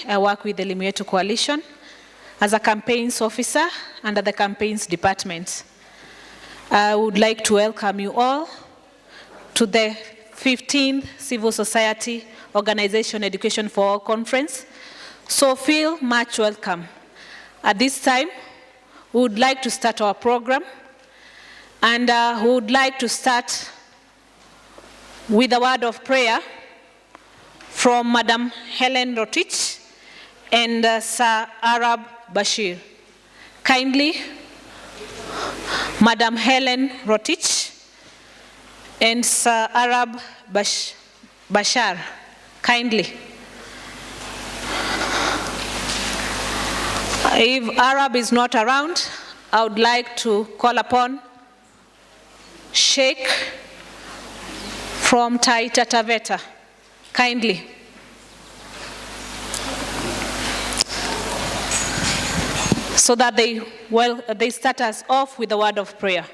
I work with the Elimu Yetu Coalition as a campaigns officer under the campaigns department. I would like to welcome you all to the 15th Civil Society Organization Education for All Conference. So feel much welcome. At this time, we would like to start our program, and we would like to start with a word of prayer from Madam Helen Rotich and Sir Arab Bashir. Kindly, Madam Helen Rotich and Sir Arab Bashar, kindly. If Arab is not around, I would like to call upon Sheikh from Taita Taveta, kindly. So that they start us off with a word of prayer.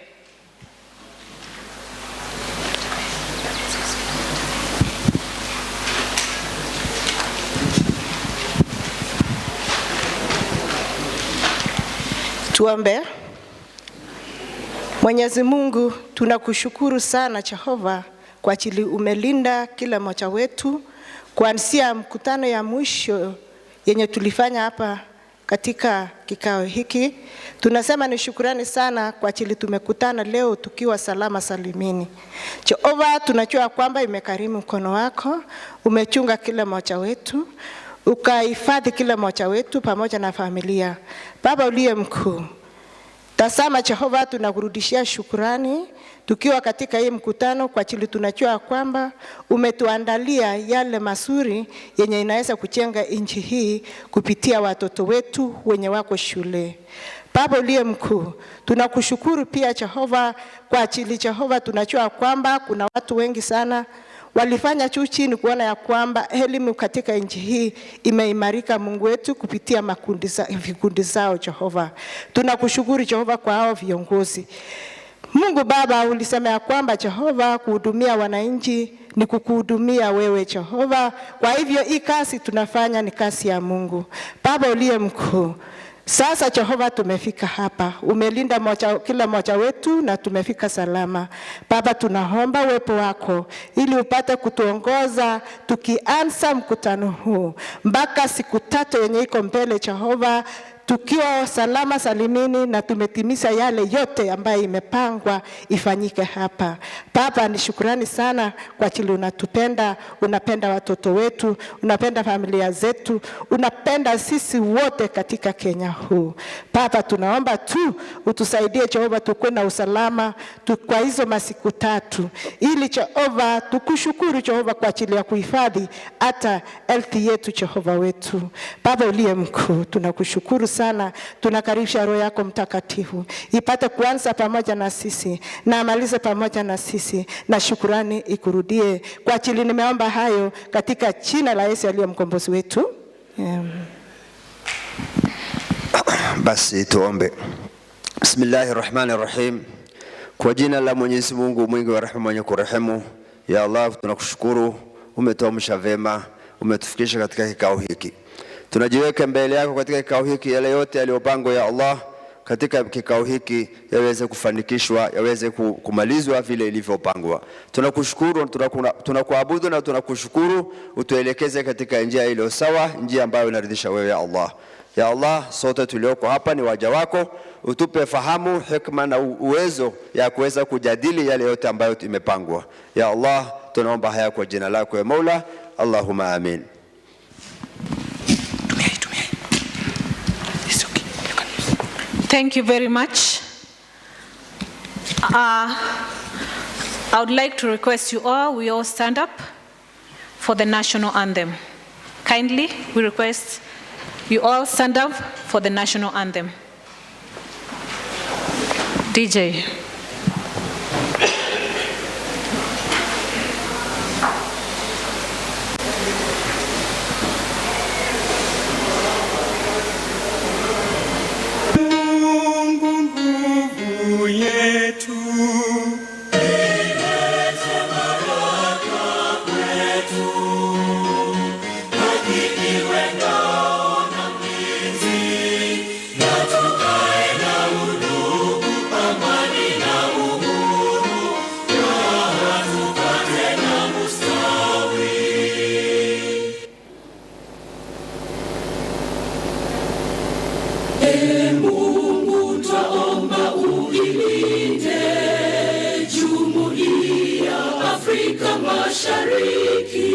Tuombe. Mwenyezi Mungu, tunakushukuru sana Jehova kwa ajili umelinda kila mmoja wetu kuanzia mkutano ya mwisho yenye tulifanya hapa katika kikao hiki. Tunasema ni shukrani sana kwa ajili tumekutana leo tukiwa salama salimini. Jehova, tunajua kwamba imekarimu mkono wako, umechunga kila mmoja wetu, ukahifadhi kila mmoja wetu pamoja na familia. Baba uliye mkuu, tazama Jehova, tunakurudishia shukrani tukiwa katika hii mkutano kwa ajili tunajua kwamba umetuandalia yale mazuri yenye inaweza kujenga nchi hii kupitia watoto wetu wenye wako shule. Baba uliye mkuu, tunakushukuru pia Jehova kwa ajili Jehova, tunajua kwamba kuna watu wengi sana walifanya juu chini kuona ya kwamba elimu katika nchi hii imeimarika Mungu wetu kupitia vikundi zao Jehova. Tunakushukuru Jehova kwa hao viongozi. Mungu Baba, ulisema ya kwamba Jehova kuhudumia wananchi ni kukuhudumia wewe Jehova. Kwa hivyo hii kazi tunafanya ni kazi ya Mungu. Baba uliye mkuu, sasa Jehova tumefika hapa, umelinda kila mmoja wetu na tumefika salama. Baba tunaomba uwepo wako ili upate kutuongoza tukianza mkutano huu mpaka siku 3 yenye iko mbele Jehova, tukiwa salama salimini na tumetimiza yale yote ambayo imepangwa ifanyike hapa. Baba ni shukrani sana kwa ajili unatupenda, unapenda watoto wetu, unapenda familia zetu, unapenda sisi wote katika Kenya huu. Baba tunaomba tu utusaidie Jehova tukue na usalama kwa hizo masiku 3 ili Jehova tukushukuru Jehova kwa ajili ya kuhifadhi hata health yetu Jehova wetu. Baba uliye mkuu, tunakushukuru sana, tunakaribisha Roho yako Mtakatifu ipate kuanza pamoja na sisi na amalize pamoja na sisi, na shukrani ikurudie kwa ajili nimeomba hayo katika jina la Yesu aliye mkombozi wetu. Basi tuombe. Bismillahirrahmanirrahim. Kwa jina la Mwenyezi Mungu mwingi wa rehema mwenye kurehemu. Ya Allah, tunakushukuru umetuamsha vema, umetufikisha katika kikao hiki. Tunajiweka mbele yako katika kikao hiki, yale yote yaliyopangwa ya Allah katika kikao hiki yaweze kufanikishwa, yaweze kumalizwa vile ilivyopangwa. Tunakushukuru, tunakuabudu na tunakushukuru, utuelekeze katika njia iliyo sawa, njia ambayo inaridhisha wewe ya Allah. Ya Allah, sote tulioko hapa ni waja wako, utupe fahamu, hikma na uwezo ya kuweza kujadili yale yote ambayo imepangwa. Ya Allah, tunaomba haya kwa jina lako ya Mola. Allahumma amin. Thank you very much. I would like to request you all, we all stand up for the national anthem. Kindly, we request you all stand up for the national anthem. DJ. Wetu, hakiki wendo Ee Mungu twaomba uilinde Jumuiya Afrika Mashariki,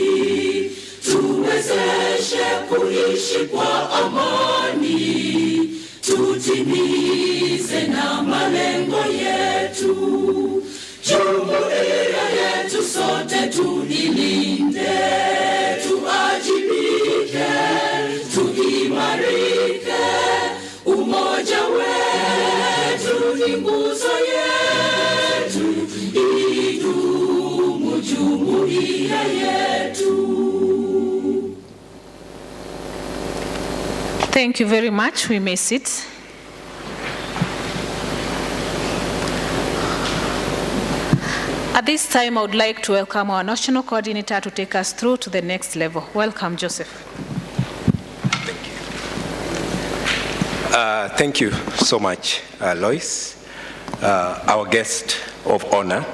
tuwezeshe kuishi kwa amani, tutimize na malengo yetu. Jumuiya yetu sote tuilinde, tuajibike, tuimarike. Umoja wetu ni nguzo yetu, idumu jumuiya yetu. Thank you very much. We may sit. At this time, I would like to welcome our national coordinator to take us through to the next level. Welcome, Joseph. Thank you so much, Lois. Our guest of honor,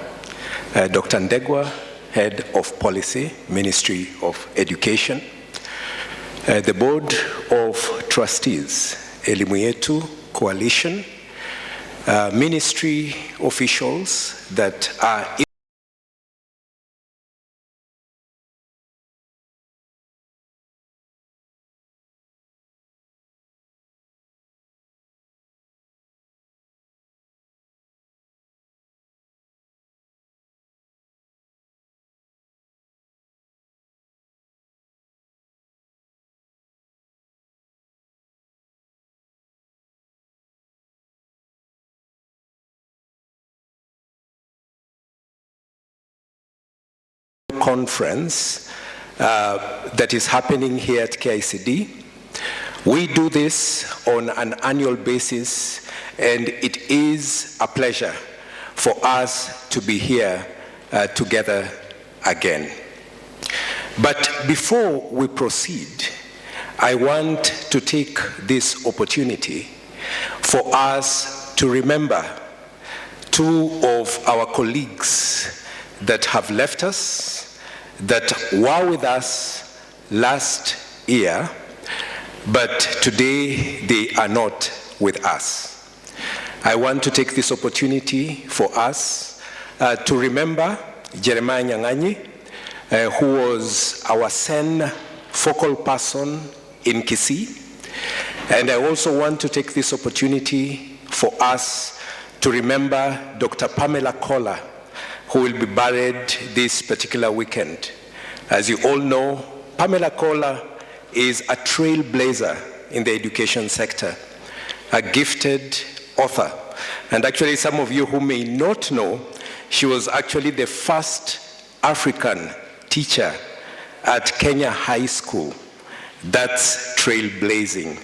Dr. Ndegwa, Head of Policy, Ministry of Education, the Board of Trustees, Elimu Yetu Coalition, ministry officials that are conference that is happening here at KICD. We do this on an annual basis, and it is a pleasure for us to be here together again. But before we proceed, I want to take this opportunity for us to remember two of our colleagues that have left us, that were with us last year, but today they are not with us. I want to take this opportunity for us to remember Jeremiah Nyanganyi, who was our SEN focal person in Kisii. And I also want to take this opportunity for us to remember Dr. Pamela Kola, who will be buried this particular weekend. As you all know, Pamela Kola is a trailblazer in the education sector, a gifted author. And actually, some of you who may not know, she was actually the first African teacher at Kenya High School. That's trailblazing.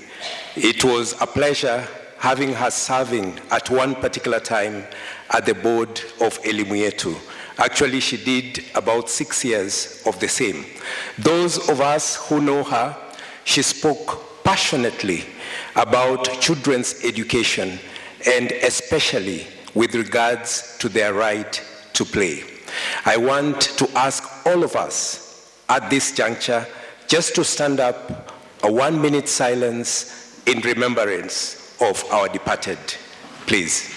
It was a pleasure having her serving at one particular time at the board of Elimu Yetu. Actually, she did about 6 years of the same. Those of us who know her, she spoke passionately about children's education, and especially with regards to their right to play. I want to ask all of us at this juncture just to stand up, a 1-minute silence in remembrance of our departed, please.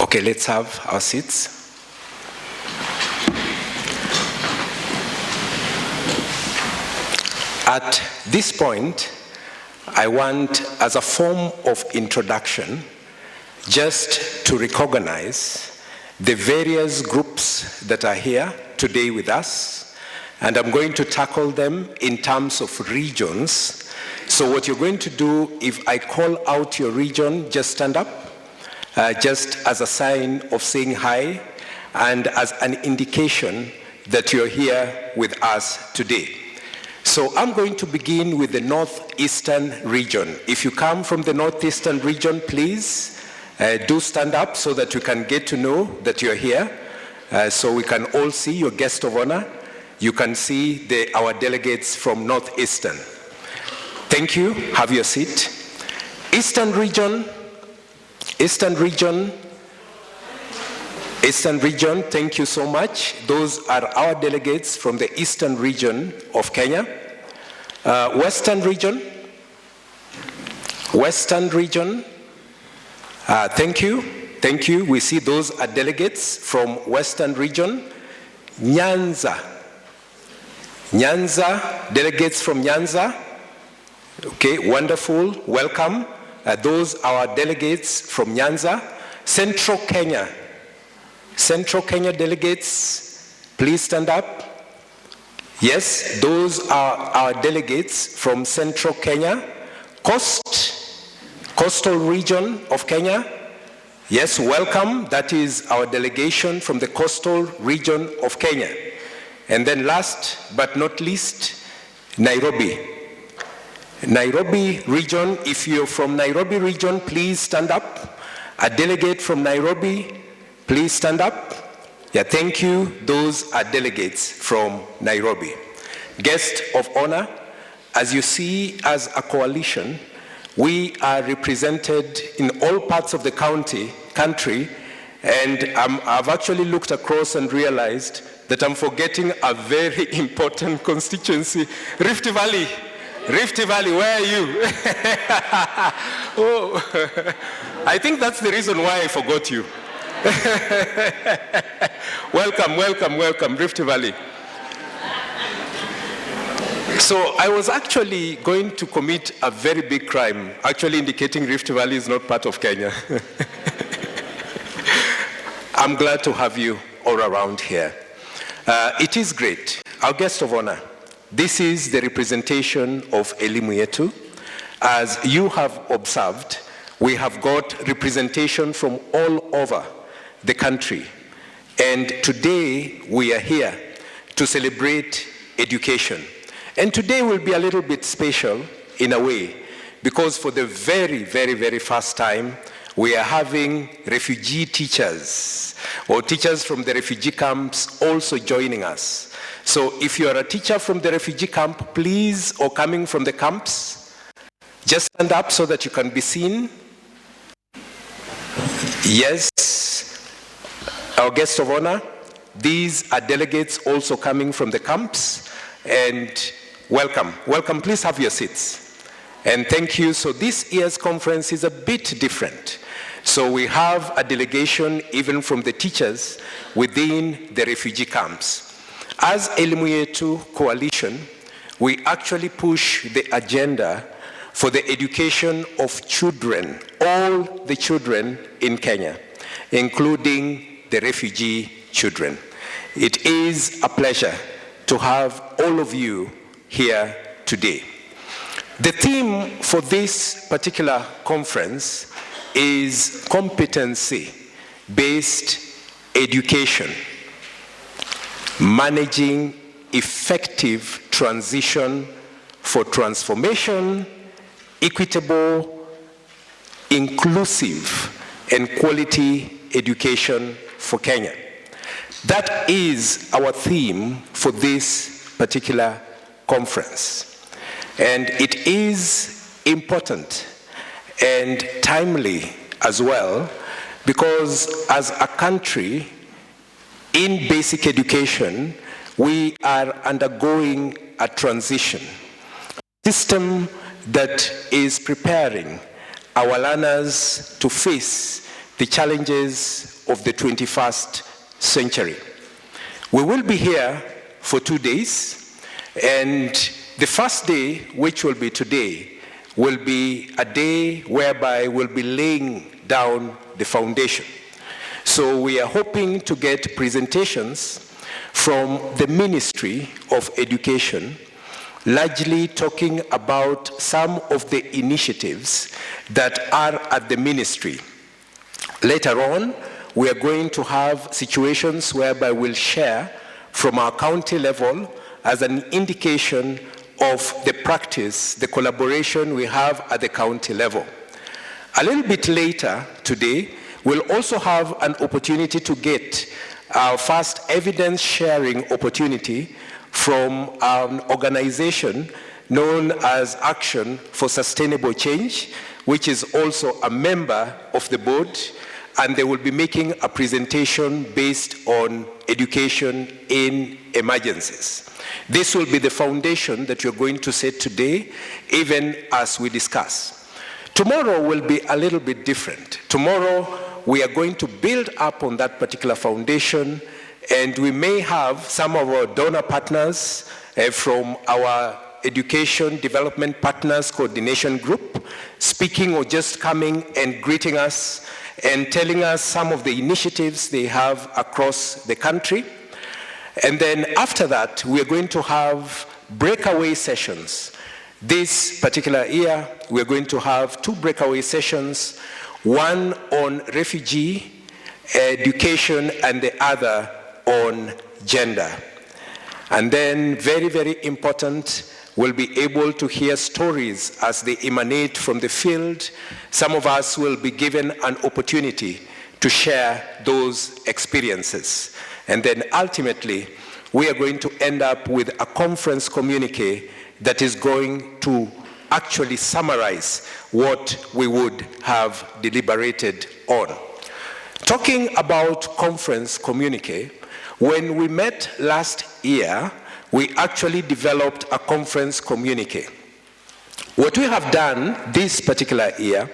Okay, let's have our seats. At this point, I want, as a form of introduction, just to recognize the various groups that are here today with us, and I'm going to tackle them in terms of regions. So what you're going to do, if I call out your region, just stand up, just as a sign of saying hi, and as an indication that you're here with us today. So I'm going to begin with the Northeastern region. If you come from the Northeastern region, please do stand up so that we can get to know that you're here, so we can all see your guest of honor. You can see our delegates from Northeastern. Thank you. Have your seat. Eastern region, thank you so much. Those are our delegates from the Eastern region of Kenya. Western region, thank you. We see those are delegates from Western region. Nyanza, delegates from Nyanza. Okay, wonderful, welcome. Those are our delegates from Nyanza. Central Kenya delegates, please stand up. Yes, those are our delegates from Central Kenya. Coastal region of Kenya. Yes, welcome. That is our delegation from the coastal region of Kenya. And then last but not least, Nairobi region. If you're from Nairobi region, please stand up. A delegate from Nairobi, please stand up. Yeah, thank you. Those are delegates from Nairobi. Guest of honor, as you see, as a coalition, we are represented in all parts of the country, and I've actually looked across and realized that I'm forgetting a very important constituency, Rift Valley. Where are you? Oh, I think that's the reason why I forgot you. Welcome, Rift Valley. So I was actually going to commit a very big crime, actually indicating Rift Valley is not part of Kenya. I'm glad to have you all around here. It is great. Our guest of honor, this is the representation of Elimu Yetu. As you have observed, we have got representation from all over the country. And today we are here to celebrate education. And today will be a little bit special in a way, because for the very, very, very first time, we are having refugee teachers or teachers from the refugee camps also joining us. So if you are a teacher from the refugee camp, please, or coming from the camps, just stand up so that you can be seen. Yes, our guest of honor, these are delegates also coming from the camps, and welcome, please have your seats. And thank you. So this year's conference is a bit different. So we have a delegation even from the teachers within the refugee camps. As Elimu Yetu Coalition, we actually push the agenda for the education of children, all the children in Kenya, including the refugee children. It is a pleasure to have all of you here today. The theme for this particular conference is competency-based education, managing effective transition for transformation, equitable, inclusive, and quality education for Kenya. That is our theme for this particular conference. And it is important and timely as well, because as a country in basic education, we are undergoing a transition, a system that is preparing our learners to face the challenges of the 21st century. We will be here for 2 days, and the first day, which will be today, will be a day whereby we'll be laying down the foundation. So we are hoping to get presentations from the Ministry of Education, largely talking about some of the initiatives that are at the ministry. Later on, we are going to have situations whereby we'll share from our county level as an indication of the practice, the collaboration we have at the county level. A little bit later today, we'll also have an opportunity to get our first evidence sharing opportunity from an organization known as Action for Sustainable Change, which is also a member of the board, and they will be making a presentation based on education in emergencies. This will be the foundation that you're going to set today, even as we discuss. Tomorrow will be a little bit different. Tomorrow, we are going to build up on that particular foundation, and we may have some of our donor partners from our Education Development Partners Coordination Group speaking or just coming and greeting us and telling us some of the initiatives they have across the country. And then after that, we are going to have breakaway sessions. This particular year, we are going to have 2 breakaway sessions, one on refugee education and the other on gender. And then very, very important, we'll be able to hear stories as they emanate from the field. Some of us will be given an opportunity to share those experiences. And then ultimately, we are going to end up with a conference communique that is going to actually summarize what we would have deliberated on. Talking about conference communique, when we met last year, we actually developed a conference communique. What we have done this particular year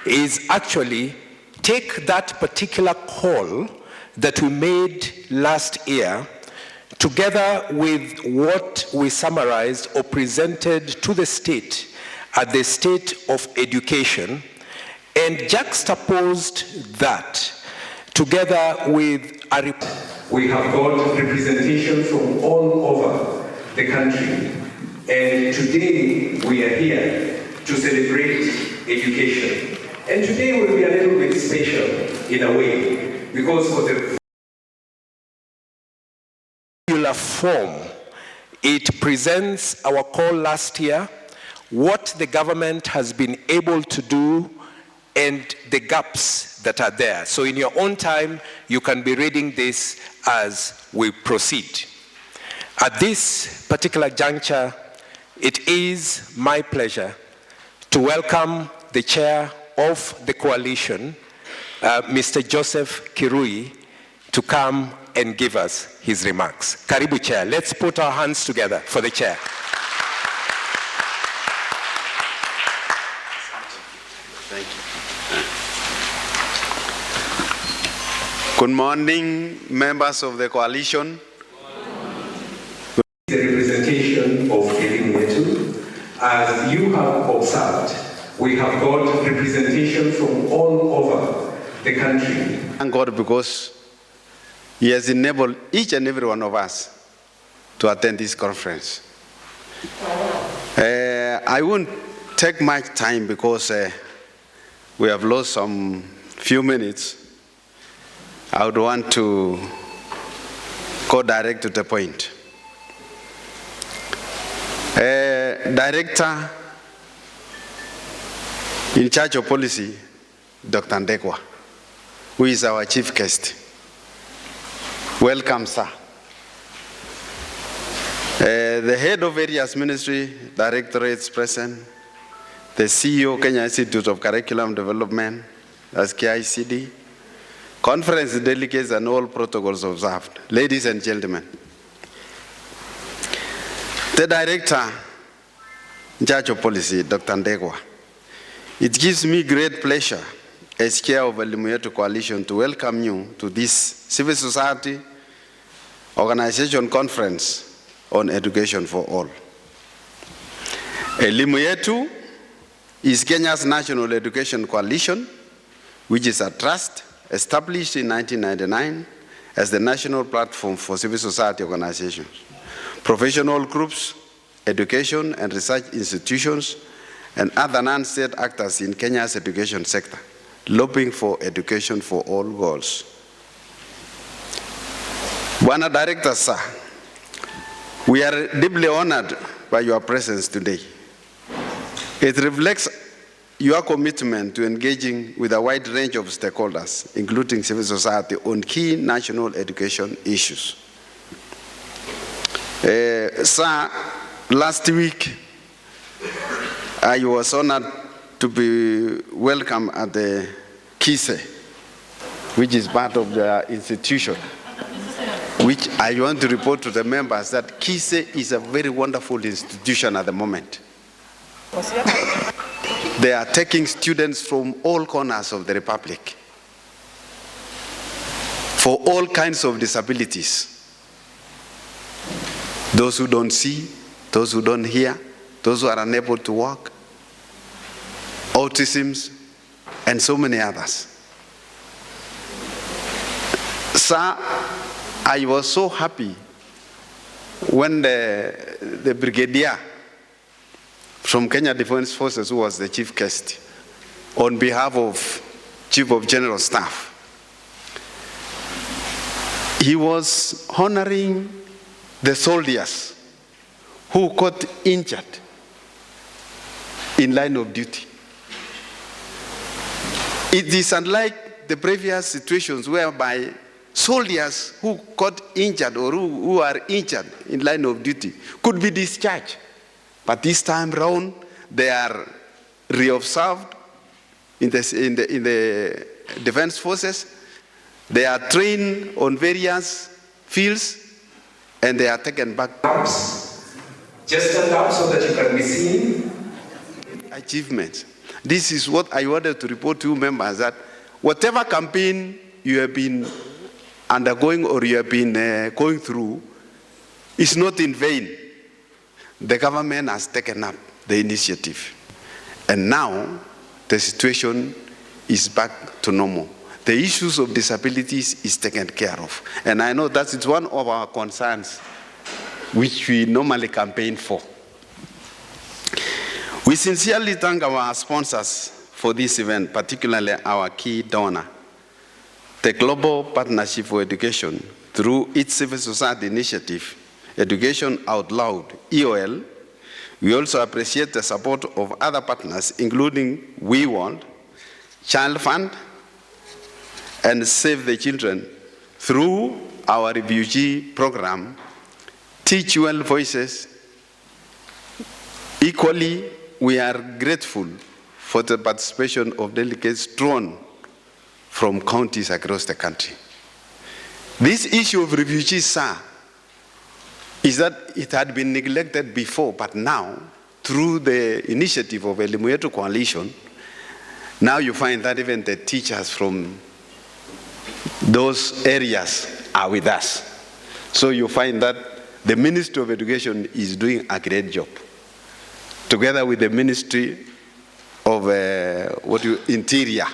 is actually take that particular call that we made last year together with what we summarized or presented to the state at the State of Education, and juxtaposed that together with a report. We have got representation from all over the country, and today we are here to celebrate education. And today will be a little bit special in a way, because for the form, it presents our call last year, what the government has been able to do, and the gaps that are there. So in your own time, you can be reading this as we proceed. At this particular juncture, it is my pleasure to welcome the chair of the coalition, Mr. Joseph Kirui, to come and give us his remarks. Karibu Chair. Let's put our hands together for the chair. Thank you. Good morning, members of the coalition. The representation of Elimu Yetu. As you have observed, we have got representation from all over the country. Thank God, because He has enabled each and every one of us to attend this conference. I won't take much time because we have lost some few minutes. I would want to go direct to the point. Director in charge of policy, Dr. Ndegwa, who is our chief guest. Welcome, sir. The head of various ministry directorates present, the CEO, Kenya Institute of Curriculum Development, that's KICD, conference delegates and all protocols observed. Ladies and gentlemen, the director in charge of policy, Dr. Ndegwa, it gives me great pleasure as chair of Elimu Yetu Coalition to welcome you to this civil society organization conference on education for all. Elimu Yetu is Kenya's national education coalition, which is a trust established in 1999 as the national platform for civil society organizations, professional groups, education and research institutions, and other non-state actors in Kenya's education sector, lobbying for education for all goals. Bwana Director, sir, we are deeply honored by your presence today. It reflects your commitment to engaging with a wide range of stakeholders, including civil society, on key national education issues. Sir, last week I was honored to be welcomed at the KISE, which is part of the institution, which I want to report to the members that KISE is a very wonderful institution at the moment. They are taking students from all corners of the Republic for all kinds of disabilities. Those who don't see, those who don't hear, those who are unable to walk, autism, and so many others. Sir, I was so happy when the brigadier from Kenya Defence Forces, who was the chief guest, on behalf of Chief of General Staff, he was honoring the soldiers who got injured in line of duty. It is unlike the previous situations whereby soldiers who got injured or who are injured in line of duty could be discharged. But this time round, they are reobserved in the defense forces. They are trained on various fields, and they are taken back. Just stand up so that you can be seen. Achievements. This is what I wanted to report to you members, that whatever campaign you have been undergoing or you have been going through is not in vain. The government has taken up the initiative. And now the situation is back to normal. The issues of disabilities is taken care of. And I know that is one of our concerns which we normally campaign for. We sincerely thank our sponsors for this event, particularly our key donor, the Global Partnership for Education, through its civil society initiative, Education Out Loud, EOL. We also appreciate the support of other partners, including We Want, Child Fund, and Save the Children, through our refugee program, Teach Well Voices. Equally, we are grateful for the participation of delegates drawn from counties across the country. This issue of refugees, sir, is that it had been neglected before, but now, through the initiative of Elimu Yetu Coalition, now you find that even the teachers from those areas are with us. So you find that the Ministry of Education is doing a great job, together with the Ministry of Interior,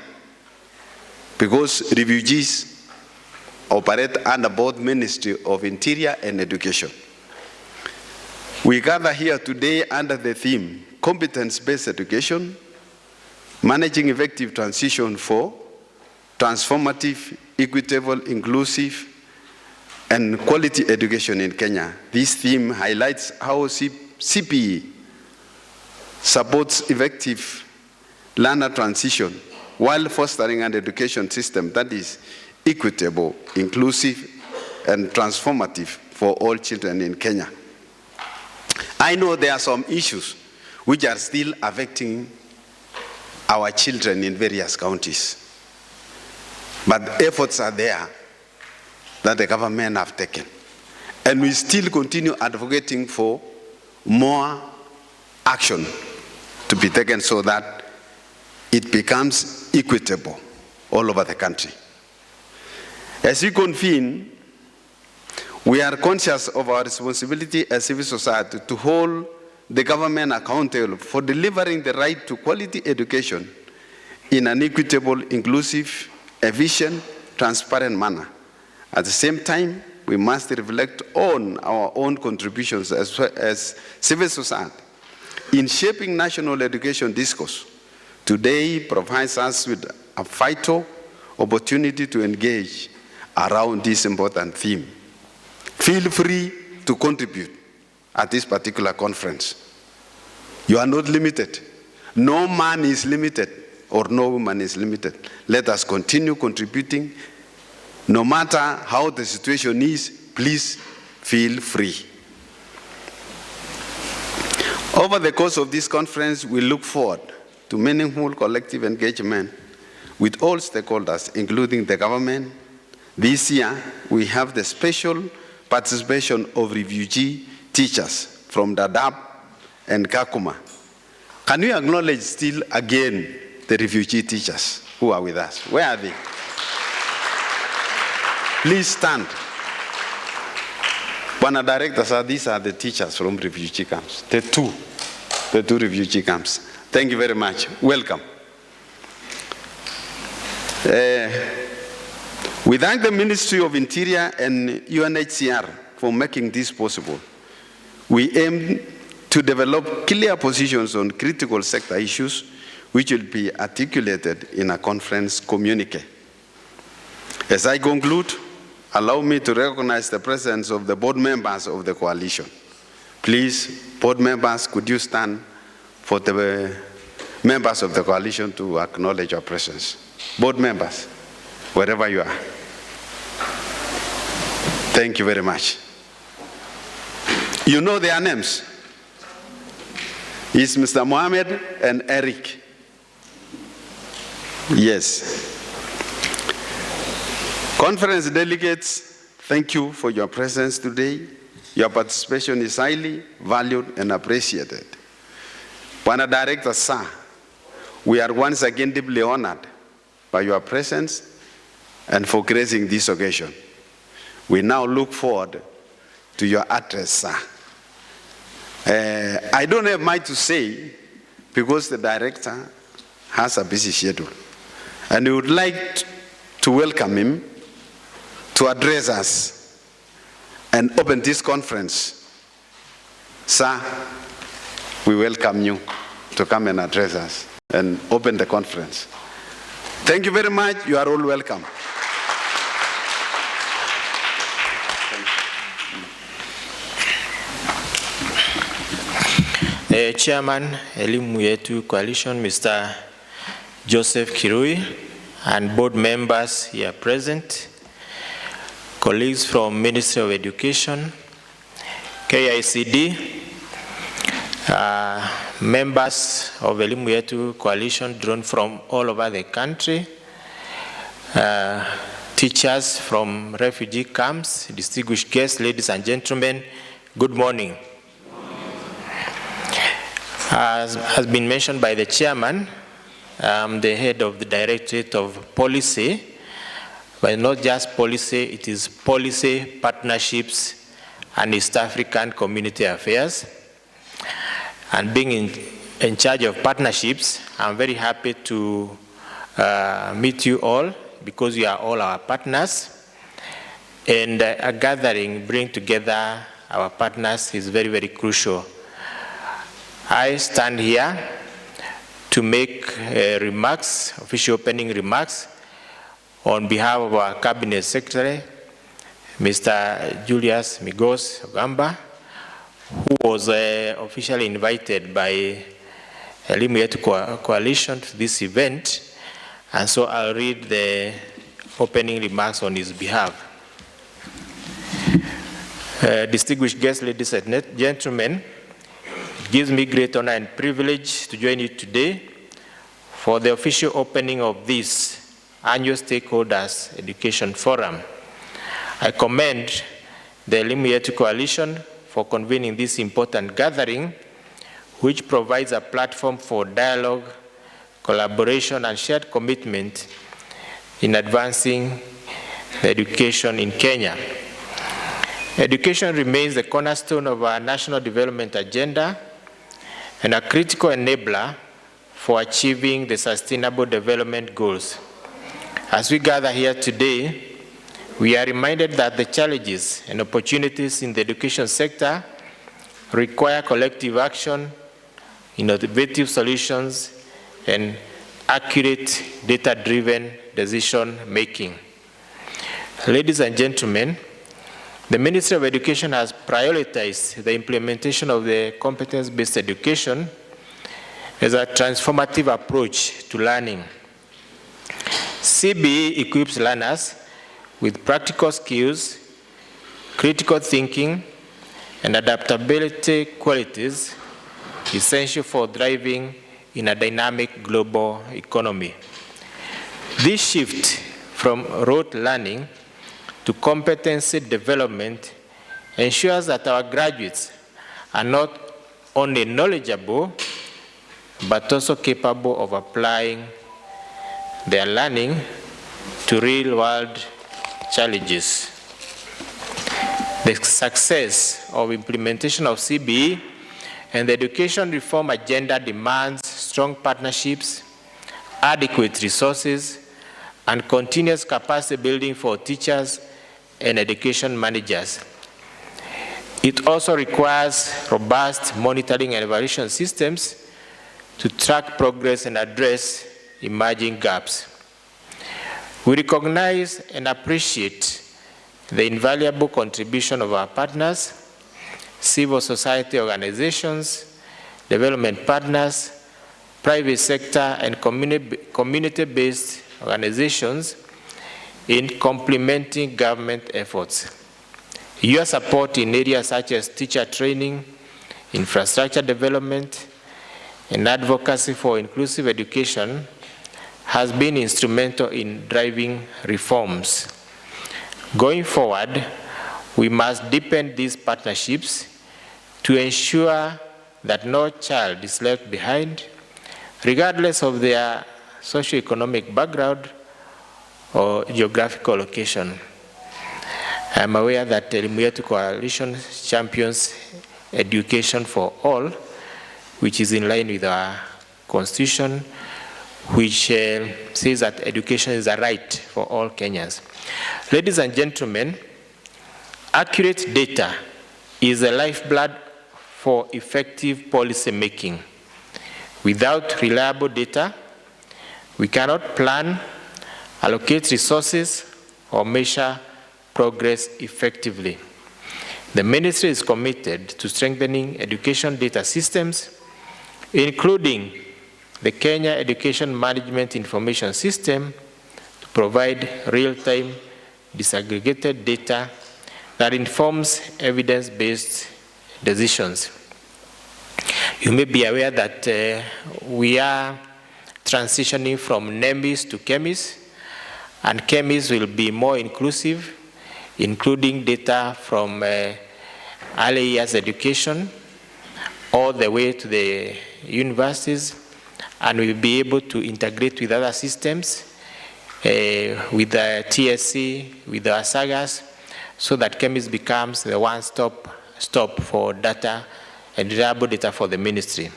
because refugees operate under both Ministry of Interior and Education. We gather here today under the theme, Competence-Based Education, Managing Effective Transition for Transformative, Equitable, Inclusive, and Quality Education in Kenya. This theme highlights how CPE supports effective learner transition while fostering an education system that is equitable, inclusive, and transformative for all children in Kenya. I know there are some issues which are still affecting our children in various counties, but efforts are there that the government have taken. And we still continue advocating for more action to be taken so that it becomes equitable all over the country. As we convene, we are conscious of our responsibility as civil society to hold the government accountable for delivering the right to quality education in an equitable, inclusive, efficient, transparent manner. At the same time, we must reflect on our own contributions as civil society in shaping national education discourse. Today provides us with a vital opportunity to engage around this important theme. Feel free to contribute at this particular conference. You are not limited. No man is limited or no woman is limited. Let us continue contributing. No matter how the situation is, please feel free. Over the course of this conference, we look forward to meaningful collective engagement with all stakeholders, including the government. This year, we have the special participation of refugee teachers from Dadaab and Kakuma. Can you acknowledge still again the refugee teachers who are with us? Where are they? Please stand. Bwana Director, sir, these are the teachers from refugee camps. The two refugee camps. Thank you very much. Welcome. We thank the Ministry of Interior and UNHCR for making this possible. We aim to develop clear positions on critical sector issues which will be articulated in a conference communique. As I conclude, allow me to recognize the presence of the board members of the coalition. Please, board members, could you stand for the members of the coalition to acknowledge your presence? Board members, wherever you are. Thank you very much. You know their names. It's Mr. Mohammed and Eric. Yes. Conference delegates, thank you for your presence today. Your participation is highly valued and appreciated. Bwana Director, sir, we are once again deeply honored by your presence and for gracing this occasion. We now look forward to your address, sir. I don't have much to say because the director has a busy schedule. And we would like to welcome him to address us and open this conference. Sir, we welcome you to come and address us and open the conference. Thank you very much. You are all welcome. Chairman, Elimu Yetu Coalition, Mr. Joseph Kirui, and board members here present, colleagues from Ministry of Education, KICD, members of Elimu Yetu Coalition drawn from all over the country, teachers from refugee camps, distinguished guests, ladies and gentlemen, good morning. As has been mentioned by the chairman, I'm the head of the Directorate of Policy, but not just policy, it is policy, partnerships, and East African Community Affairs. And being in charge of partnerships, I'm very happy to meet you all because you are all our partners. And a gathering, bring together our partners is very, very crucial. I stand here to make remarks, official opening remarks, on behalf of our Cabinet Secretary, Mr. Julius Migos Ogamba, who was officially invited by Elimu Yetu Coalition to this event, and so I'll read the opening remarks on his behalf. Distinguished guests, ladies and gentlemen, it gives me great honor and privilege to join you today for the official opening of this annual Stakeholders Education Forum. I commend the Elimu Yetu Coalition for convening this important gathering, which provides a platform for dialogue, collaboration, and shared commitment in advancing education in Kenya. Education remains the cornerstone of our national development agenda and a critical enabler for achieving the Sustainable Development Goals. As we gather here today, we are reminded that the challenges and opportunities in the education sector require collective action, innovative solutions, and accurate data-driven decision-making. Ladies and gentlemen, the Ministry of Education has prioritized the implementation of the competence-based education as a transformative approach to learning. CBE equips learners with practical skills, critical thinking, and adaptability qualities essential for thriving in a dynamic global economy. This shift from rote learning to competency development ensures that our graduates are not only knowledgeable, but also capable of applying their learning to real-world challenges. The success of implementation of CBE and the education reform agenda demands strong partnerships, adequate resources, and continuous capacity building for teachers and education managers. It also requires robust monitoring and evaluation systems to track progress and address emerging gaps. We recognize and appreciate the invaluable contribution of our partners, civil society organizations, development partners, private sector, and community-based organizations in complementing government efforts. Your support in areas such as teacher training, infrastructure development, and advocacy for inclusive education has been instrumental in driving reforms. Going forward, we must deepen these partnerships to ensure that no child is left behind, regardless of their socioeconomic background or geographical location. I am aware that the Elimu Yetu Coalition champions education for all, which is in line with our constitution, which says that education is a right for all Kenyans. Ladies and gentlemen, accurate data is the lifeblood for effective policy making. Without reliable data, we cannot plan, allocate resources, or measure progress effectively. The ministry is committed to strengthening education data systems, including the Kenya Education Management Information System, to provide real-time disaggregated data that informs evidence-based decisions. You may be aware that we are transitioning from NEMIS to KEMIS, and KEMIS will be more inclusive, including data from early years education all the way to the universities, and we'll be able to integrate with other systems, with the TSC, with our SAGAs, so that KEMIS becomes the one-stop for data and reliable data for the ministry.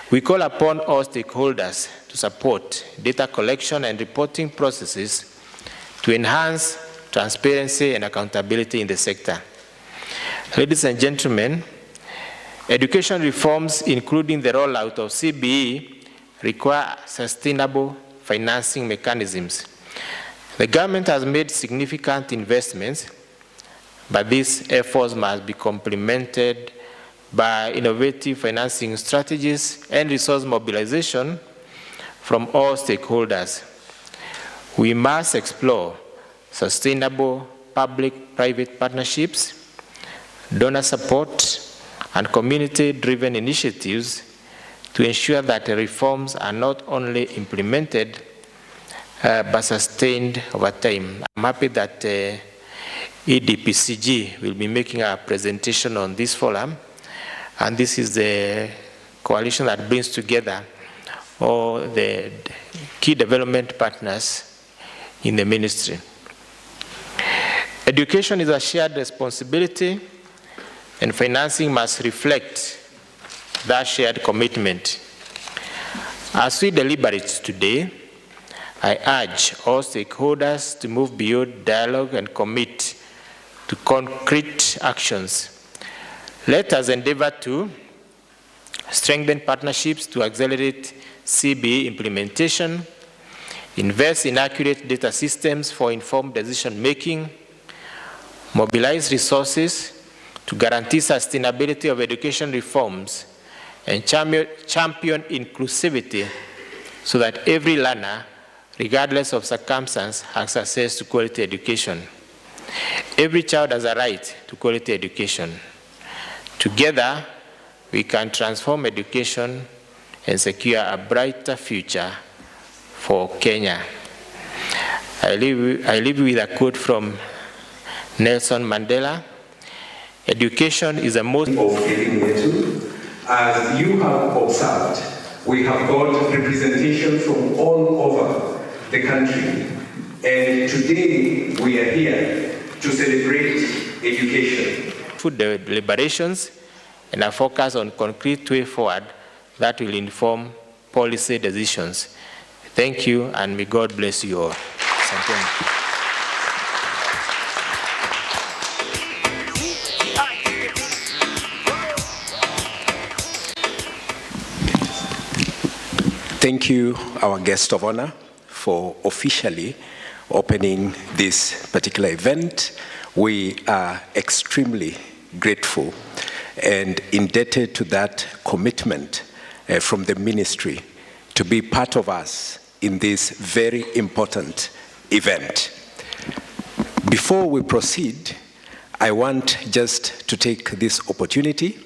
We call upon all stakeholders to support data collection and reporting processes to enhance transparency and accountability in the sector. Ladies and gentlemen, education reforms, including the rollout of CBE, require sustainable financing mechanisms. The government has made significant investments, but these efforts must be complemented by innovative financing strategies and resource mobilization from all stakeholders. We must explore sustainable public-private partnerships, donor support, and community-driven initiatives to ensure that the reforms are not only implemented but sustained over time. I'm happy that EDPCG will be making a presentation on this forum, and this is the coalition that brings together all the key development partners in the ministry. Education is a shared responsibility, and financing must reflect that shared commitment. As we deliberate today, I urge all stakeholders to move beyond dialogue and commit to concrete actions. Let us endeavor to strengthen partnerships to accelerate CBE implementation, invest in accurate data systems for informed decision-making, mobilize resources to guarantee sustainability of education reforms, and champion inclusivity so that every learner, regardless of circumstance, has access to quality education. Every child has a right to quality education. Together, we can transform education and secure a brighter future for Kenya. I leave with a quote from Nelson Mandela. Education is the most of Elimwetu. As you have observed, we have got representation from all over the country. And today we are here to celebrate education. Food deliberations and a focus on concrete way forward that will inform policy decisions. Thank you, and may God bless you all. Thank you. Thank you, our guest of honor, for officially opening this particular event. We are extremely grateful and indebted to that commitment from the ministry to be part of us in this very important event. Before we proceed, I want just to take this opportunity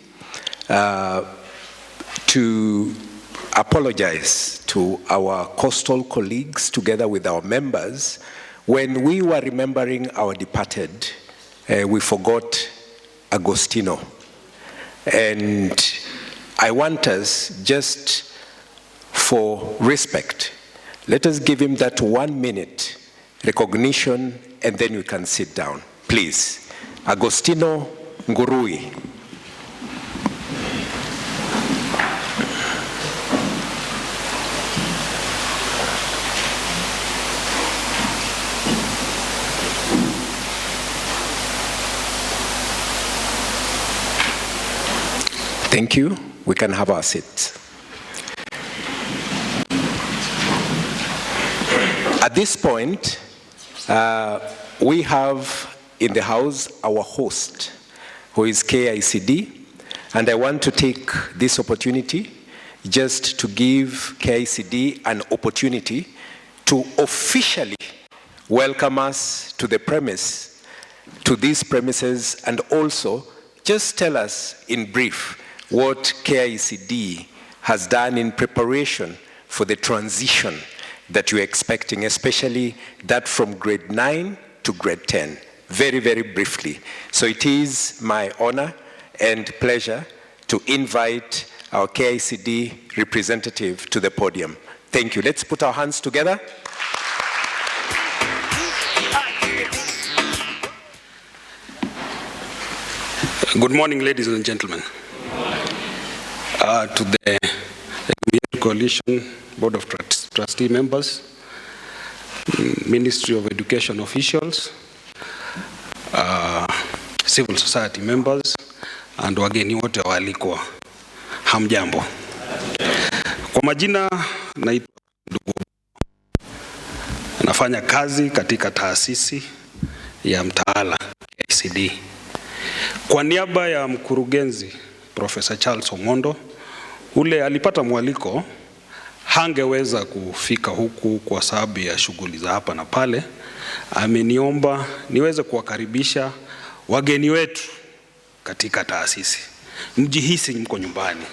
to apologize to our coastal colleagues together with our members. When we were remembering our departed, we forgot Agostino. And I want us, just for respect, let us give him that 1 minute recognition, and then we can sit down. Please, Agostino Ngurui. Thank you. We can have our seats. At this point, we have in the house our host, who is KICD, and I want to take this opportunity just to give KICD an opportunity to officially welcome us to the premise, to these premises, and also just tell us in brief what KICD has done in preparation for the transition that you're expecting, especially that from grade 9 to grade 10. Very, very briefly. So it is my honor and pleasure to invite our KICD representative to the podium. Thank you. Let's put our hands together. Good morning, ladies and gentlemen. To the Coalition Board of Trustee members, Ministry of Education officials, civil society members, and wageni wote waalikwa. Hamjambo. Kwa majina naitwa Ndugu. Nafanya kazi katika taasisi ya mtaala KICD. Kwa niaba ya mkurugenzi Professor Charles Omondo, ule alipata mwaliko, hangeweza kufika huku kwa sababu ya shughuli za hapa na pale. Ameniomba niweze kuwakaribisha wageni wetu katika taasisi. Mjihisi mko nyumbani.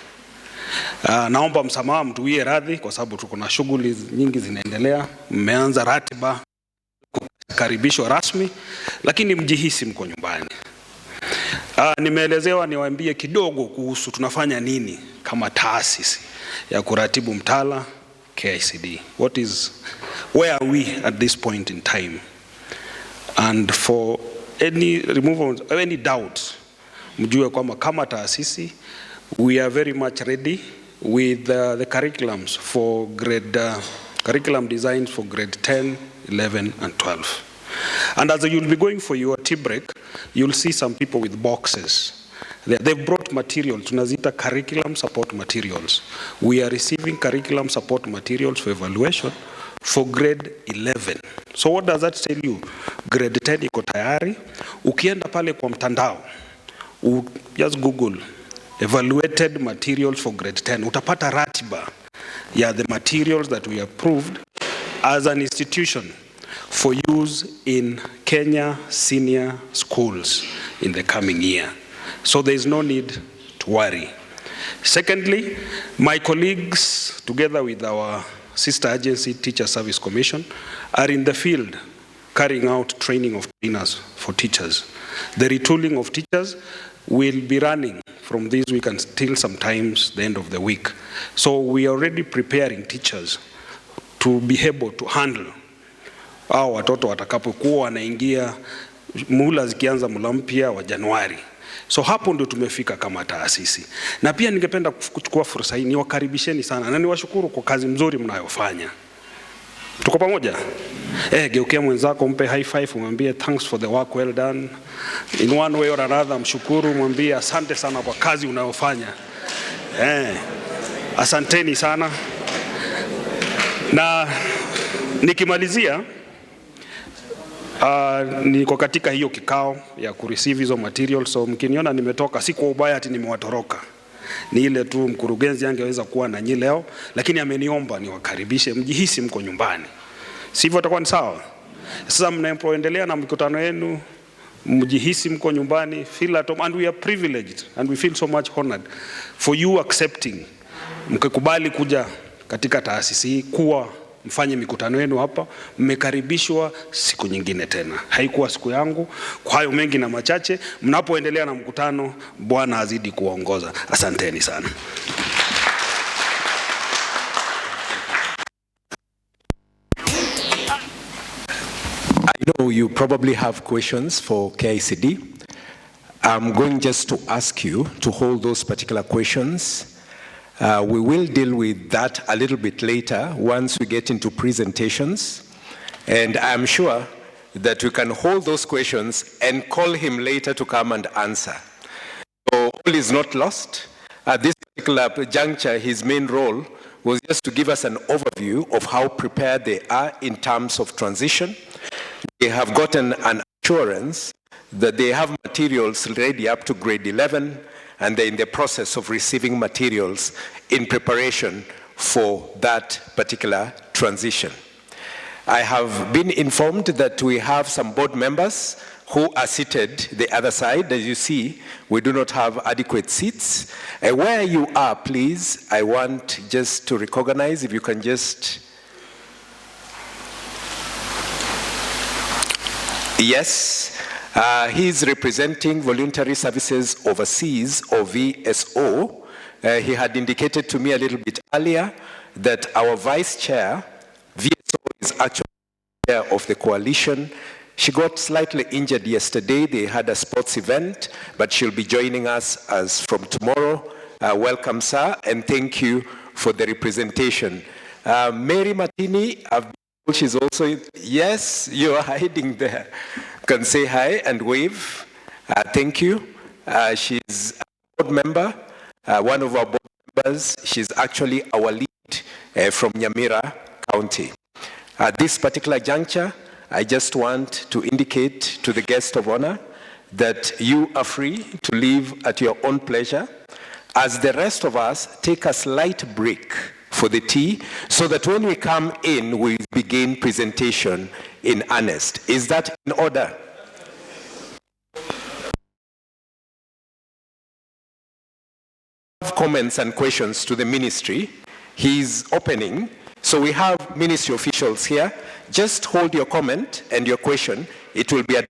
Naomba msamaha, mtuwie radhi kwa sababu tuko na shughuli nyingi zinaendelea. Mmeanza ratiba kukaribishwa rasmi, lakini mjihisi mko nyumbani. Nimeelezewa niwaambie kidogo kuhusu tunafanya nini kama taasisi ya kuratibu mtaala KICD. Where are we at this point in time? And for any removal of any doubts, mjue kwamba kama taasisi, we are very much ready with the curriculums for curriculum designs for grade 10, 11, and 12. And as you'll be going for your tea break, you'll see some people with boxes. They've brought materials, tunazita curriculum support materials. We are receiving curriculum support materials for evaluation for grade 11. So what does that tell you? Grade 10 iko tayari. Ukienda pale kwa mtandao, just Google evaluated materials for grade 10. Utapata ratiba ya the materials that we approved as an institution for use in Kenya senior schools in the coming year. So there is no need to worry. Secondly, my colleagues, together with our sister agency, Teacher Service Commission, are in the field carrying out training of trainers for teachers. The retooling of teachers will be running from this week until sometimes the end of the week. So we are already preparing teachers to be able to handle hao watoto watakapokuwa wanaingia muhula zikianza muhula mpya wa Januari. So hapo ndio tumefika kama taasisi. Na pia ningependa kuchukua fursa hii niwakaribisheni sana na niwashukuru kwa kazi nzuri mnayofanya. Tuko pamoja? Geukia mwenzako mpe high five, umwambie thanks for the work well done. In one way or another mshukuru, mwambie asante sana kwa kazi unayofanya. Asanteni sana. Na nikimalizia niko katika hiyo kikao ya kureceive hizo materials, so mkiniona nimetoka si kwa ubaya ati nimewatoroka. Ni ile tu mkurugenzi angeweza kuwa na nyinyi leo, lakini ameniomba niwakaribishe mjihisi mko nyumbani. Sivyo itakuwa ni sawa? Sasa mnapoendelea na mikutano yenu mjihisi mko nyumbani, feel at home, and we are privileged and we feel so much honored for you accepting, mkikubali kuja katika taasisi hii kuwa mfanye mikutano yenu hapa. Mmekaribishwa siku nyingine tena. Haikuwa siku yangu. Kwa hayo mengi na machache, mnapoendelea na mkutano, Bwana azidi kuwaongoza. Asanteni sana. I know you probably have questions for KICD. I'm going just to ask you to hold those particular questions. We will deal with that a little bit later once we get into presentations. And I'm sure that we can hold those questions and call him later to come and answer. So all is not lost. At this particular juncture, his main role was just to give us an overview of how prepared they are in terms of transition. They have gotten an assurance that they have materials ready up to grade 11, and they're in the process of receiving materials in preparation for that particular transition. I have been informed that we have some board members who are seated the other side. As you see, we do not have adequate seats. Where you are, please, I want just to recognize, if you can just... Yes. He's representing Voluntary Services Overseas, or VSO. He had indicated to me a little bit earlier that our vice chair, VSO, is actually chair of the coalition. She got slightly injured yesterday. They had a sports event, but she'll be joining us as from tomorrow. Welcome, sir, and thank you for the representation. Mary Martini, she's also, yes, you are hiding there. Can say hi and wave. Thank you. She's a board member, one of our board members. She's actually our lead from Nyamira County. At this particular juncture, I just want to indicate to the guest of honor that you are free to leave at your own pleasure, as the rest of us take a slight break for the tea, so that when we come in, we begin presentation in earnest. Is that in order? Comments and questions to the ministry. He's opening. So we have ministry officials here. Just hold your comment and your question. It will be addressed